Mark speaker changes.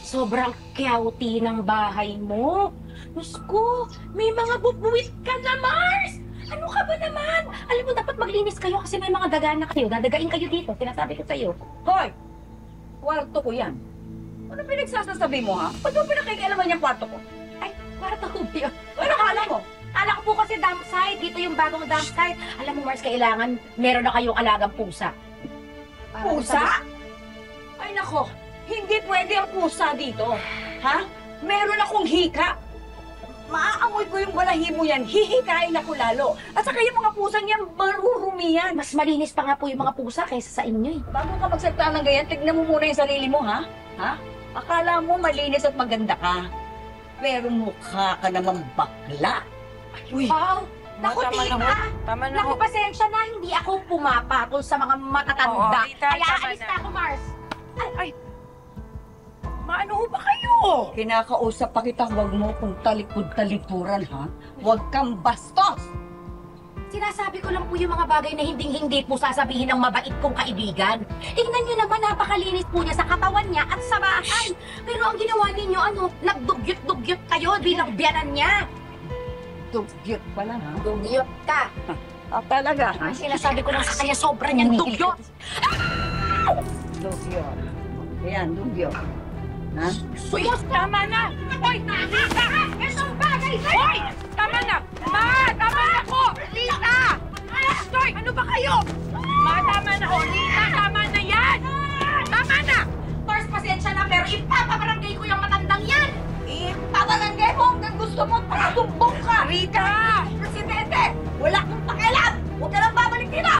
Speaker 1: Sobrang kyauti ng bahay mo. Diyos ko, may mga bubuwit ka na, Mars! Ano ka ba naman? Alam mo, dapat maglinis kayo kasi may mga daga na kayo. Dadagain kayo dito, sinasabi ko sa'yo.
Speaker 2: Hoy! Kwarto ko yan. Ano pinagsasasabi mo, ha? Ba't mo pinakikialaman yung kwarto ko?
Speaker 1: Ay, kwarto ko yun.
Speaker 2: Ano kala mo?
Speaker 1: Kala ko po kasi dump site. Dito yung bagong dump site. Alam mo, Mars, kailangan meron na kayong alagang pusa.
Speaker 2: Pusa? Ay, nako. Hindi pwede ang pusa dito. Ha? Meron akong hika. Maaamoy ko yung balahibo yan. Hihikain ako lalo. At saka yung mga pusang yan, marurumi yan.
Speaker 1: Mas malinis pa nga po yung mga pusa kaysa sa inyo eh.
Speaker 2: Bago ka magsalita ng ganyan, tignan mo muna yung sarili mo, ha? Ha? Akala mo malinis at maganda ka. Pero mukha ka namang bakla.
Speaker 1: Uy! Wow! Naku,
Speaker 3: Tama na
Speaker 1: tita!
Speaker 3: ho. Tama na
Speaker 1: Naku,
Speaker 3: ho.
Speaker 1: pasensya na. Hindi ako pumapatol sa mga matatanda.
Speaker 3: Oo, tita,
Speaker 1: Kaya
Speaker 3: tama
Speaker 1: alis
Speaker 3: na.
Speaker 1: na ako, Mars.
Speaker 3: Maano ho ba kayo?
Speaker 2: Kinakausap pa kita, huwag mo kung talikod-talikuran, ha? Huwag kang bastos!
Speaker 1: Sinasabi ko lang po yung mga bagay na hindi po sasabihin ng mabait kong kaibigan. Tingnan nyo naman, napakalinis po niya sa katawan niya at sa bahay. Pero ang ginawa ninyo, nagdugyot-dugyot kayo bilang biyanan niya.
Speaker 2: Dugyot pa lang, ha?
Speaker 1: Dugyot ka.
Speaker 2: Ah, talaga, ha?
Speaker 1: Ang sinasabi ko lang sa kanya, sobra niyang dugyot.
Speaker 2: Dugyot. Ayan, dugyot. Ha?
Speaker 3: Uy, tama na! Hoy, Lita!
Speaker 1: Itong bagay na
Speaker 3: Hoy! Tama na! Ma! Tama na po! Lita! Hoy! Ano ba kayo? Ma, tama na ho! Lita, tama na yan! Tama na!
Speaker 1: Mars, pasensya na, pero ipapabarangay ko yung matandang yan.
Speaker 2: Ipabarangay mo hanggang gusto mo para tumbong ka!
Speaker 3: Rita!
Speaker 2: Presidente! Wala kang pakialam! Huwag ka lang babalik dito!